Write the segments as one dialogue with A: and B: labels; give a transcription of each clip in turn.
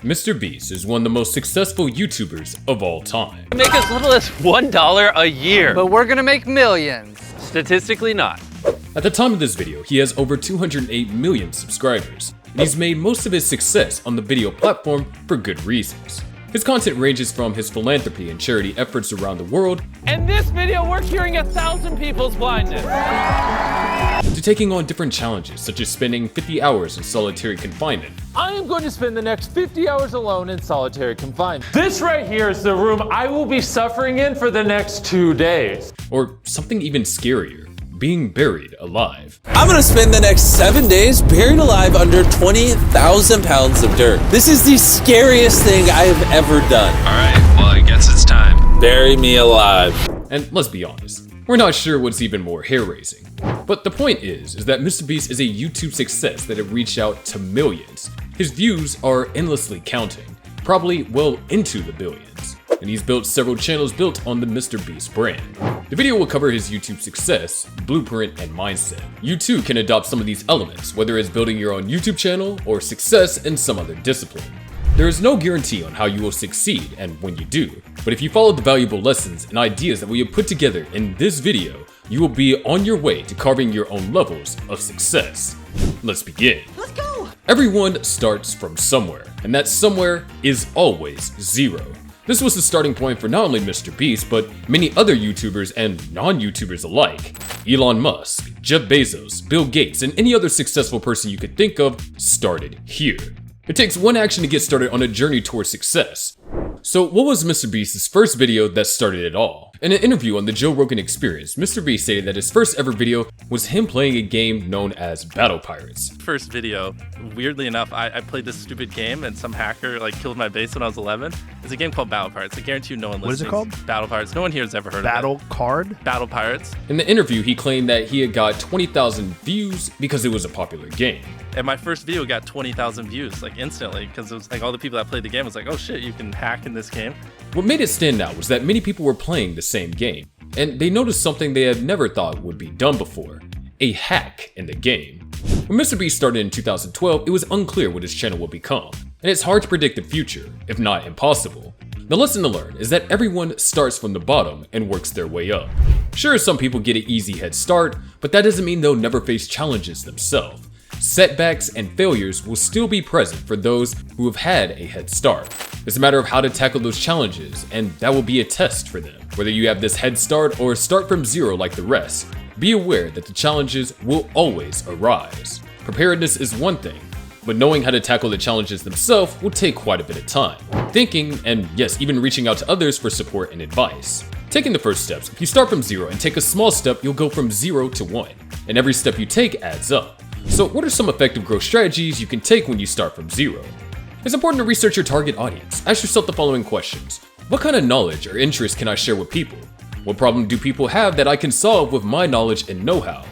A: MrBeast is one of the most successful YouTubers of all time.
B: Make as little as $1 a year.
C: But we're gonna make millions.
B: Statistically not.
A: At the time of this video, he has over 208 million subscribers, and he's made most of his success on the video platform for good reasons. His content ranges from his philanthropy and charity efforts around the world,
B: In this video, we're curing 1,000 people's blindness.
A: to taking on different challenges such as spending 50 hours in solitary confinement.
D: I am going to spend the next 50 hours alone in solitary confinement. This right here is the room I will be suffering in for the next 2 days.
A: Or something even scarier, being buried alive.
E: I'm gonna spend the next 7 days buried alive under 20,000 pounds of dirt. This is the scariest thing I have ever done.
B: Alright, well, I guess it's time.
E: Bury me alive.
A: And let's be honest, we're not sure what's even more hair-raising. But the point is that MrBeast is a YouTube success that have reached out to millions. His views are endlessly counting, probably well into the billions. And he's built several channels built on the MrBeast brand. The video will cover his YouTube success, blueprint, and mindset. You too can adopt some of these elements, whether it's building your own YouTube channel or success in some other discipline. There is no guarantee on how you will succeed and when you do, but if you follow the valuable lessons and ideas that we have put together in this video, you will be on your way to carving your own levels of success. Let's begin.
C: Let's go.
A: Everyone starts from somewhere, and that somewhere is always zero. This was the starting point for not only MrBeast, but many other YouTubers and non-YouTubers alike. Elon Musk, Jeff Bezos, Bill Gates, and any other successful person you could think of started here. It takes one action to get started on a journey towards success. So what was MrBeast's first video that started it all? In an interview on the Joe Rogan Experience, MrBeast stated that his first ever video was him playing a game known as Battle Pirates.
F: First video, weirdly enough, I played this stupid game and some hacker killed my base when I was 11. It's a game called Battle Pirates. I guarantee you no one listening.
G: What is it called?
F: Battle Pirates. No one here has ever heard of it.
G: Battle card?
F: Battle Pirates.
A: In the interview, he claimed that he had got 20,000 views because it was a popular game.
F: And my first video got 20,000 views instantly because it was all the people that played the game was like, oh shit, you can hack in this game.
A: What made it stand out was that many people were playing the same game, and they noticed something they had never thought would be done before: a hack in the game. When MrBeast started in 2012, it was unclear what his channel would become, and it's hard to predict the future, if not impossible. The lesson to learn is that everyone starts from the bottom and works their way up. Sure, some people get an easy head start, but that doesn't mean they'll never face challenges themselves. Setbacks and failures will still be present for those who have had a head start. It's a matter of how to tackle those challenges, and that will be a test for them. Whether you have this head start or start from zero like the rest, be aware that the challenges will always arise. Preparedness is one thing, but knowing how to tackle the challenges themselves will take quite a bit of time. Thinking, and yes, even reaching out to others for support and advice. Taking the first steps, if you start from zero and take a small step, you'll go from 0 to 1, and every step you take adds up. So what are some effective growth strategies you can take when you start from zero? It's important to research your target audience. Ask yourself the following questions. What kind of knowledge or interest can I share with people? What problem do people have that I can solve with my knowledge and know-how?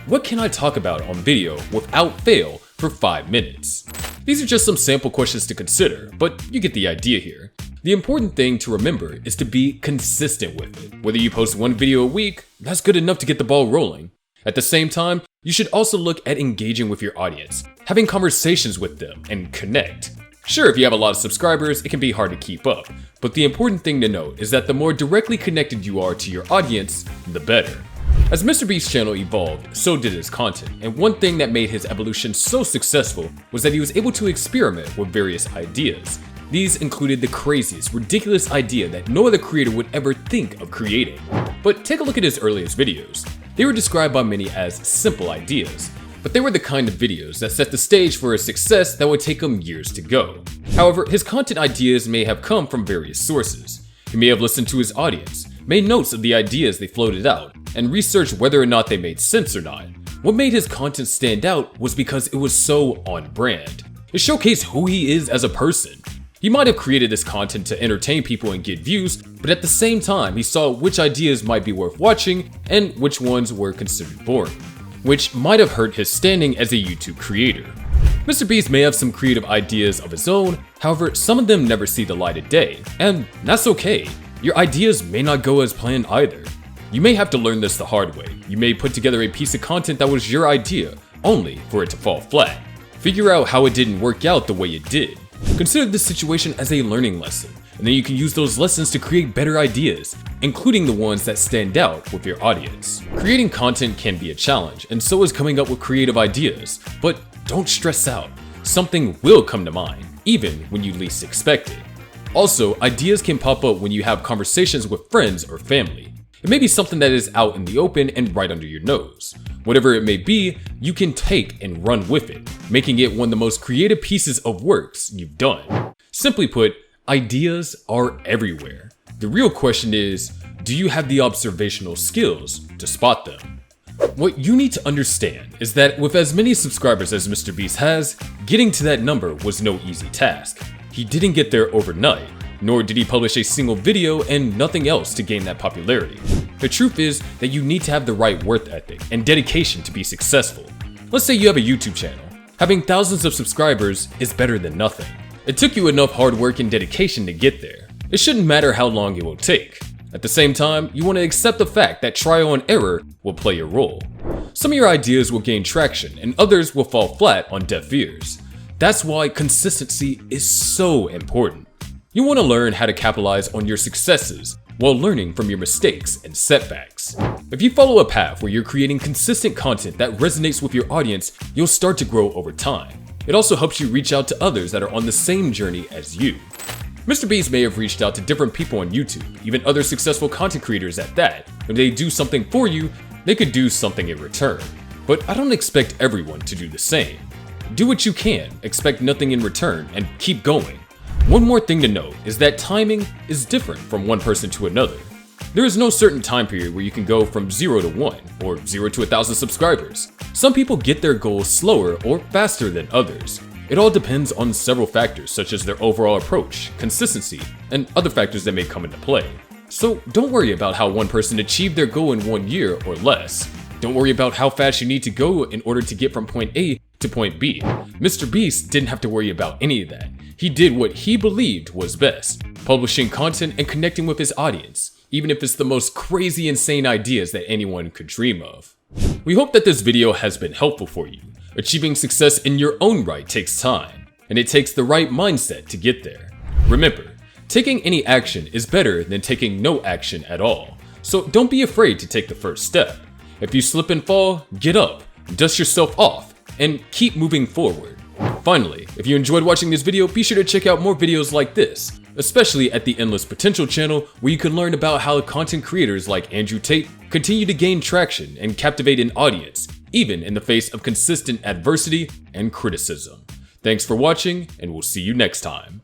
A: What can I talk about on video without fail for 5 minutes? These are just some sample questions to consider, but you get the idea here. The important thing to remember is to be consistent with it. Whether you post one video a week, that's good enough to get the ball rolling. At the same time, you should also look at engaging with your audience, having conversations with them, and connect. Sure, if you have a lot of subscribers, it can be hard to keep up, but the important thing to note is that the more directly connected you are to your audience, the better. As MrBeast's channel evolved, so did his content, and one thing that made his evolution so successful was that he was able to experiment with various ideas. These included the craziest, ridiculous idea that no other creator would ever think of creating. But take a look at his earliest videos. They were described by many as simple ideas, but they were the kind of videos that set the stage for a success that would take him years to go. However, his content ideas may have come from various sources. He may have listened to his audience, made notes of the ideas they floated out, and researched whether or not they made sense or not. What made his content stand out was because it was so on brand. It showcased who he is as a person. He might have created this content to entertain people and get views, but at the same time, he saw which ideas might be worth watching and which ones were considered boring, which might have hurt his standing as a YouTube creator. MrBeast may have some creative ideas of his own, however, some of them never see the light of day, and that's okay. Your ideas may not go as planned either. You may have to learn this the hard way. You may put together a piece of content that was your idea, only for it to fall flat. Figure out how it didn't work out the way it did. Consider this situation as a learning lesson, and then you can use those lessons to create better ideas, including the ones that stand out with your audience. Creating content can be a challenge, and so is coming up with creative ideas, but don't stress out. Something will come to mind, even when you least expect it. Also, ideas can pop up when you have conversations with friends or family. It may be something that is out in the open and right under your nose. Whatever it may be, you can take and run with it, making it one of the most creative pieces of works you've done. Simply put, ideas are everywhere. The real question is, do you have the observational skills to spot them? What you need to understand is that with as many subscribers as MrBeast has, getting to that number was no easy task. He didn't get there overnight, nor did he publish a single video and nothing else to gain that popularity. The truth is that you need to have the right work ethic and dedication to be successful. Let's say you have a YouTube channel. Having thousands of subscribers is better than nothing. It took you enough hard work and dedication to get there. It shouldn't matter how long it will take. At the same time, you want to accept the fact that trial and error will play a role. Some of your ideas will gain traction and others will fall flat on deaf ears. That's why consistency is so important. You want to learn how to capitalize on your successes while learning from your mistakes and setbacks. If you follow a path where you're creating consistent content that resonates with your audience, you'll start to grow over time. It also helps you reach out to others that are on the same journey as you. MrBeast may have reached out to different people on YouTube, even other successful content creators at that. When they do something for you, they could do something in return. But I don't expect everyone to do the same. Do what you can, expect nothing in return, and keep going. One more thing to note is that timing is different from one person to another. There is no certain time period where you can go from 0 to 1 or 0 to 1,000 subscribers. Some people get their goals slower or faster than others. It all depends on several factors such as their overall approach, consistency, and other factors that may come into play. So don't worry about how one person achieved their goal in 1 year or less. Don't worry about how fast you need to go in order to get from point A to point B. MrBeast didn't have to worry about any of that. He did what he believed was best, publishing content and connecting with his audience, even if it's the most crazy insane ideas that anyone could dream of. We hope that this video has been helpful for you. Achieving success in your own right takes time, and it takes the right mindset to get there. Remember, taking any action is better than taking no action at all, so don't be afraid to take the first step. If you slip and fall, get up, dust yourself off, and keep moving forward. Finally, if you enjoyed watching this video, be sure to check out more videos like this, especially at the Endless Potential channel, where you can learn about how content creators like Andrew Tate continue to gain traction and captivate an audience, even in the face of consistent adversity and criticism. Thanks for watching, and we'll see you next time.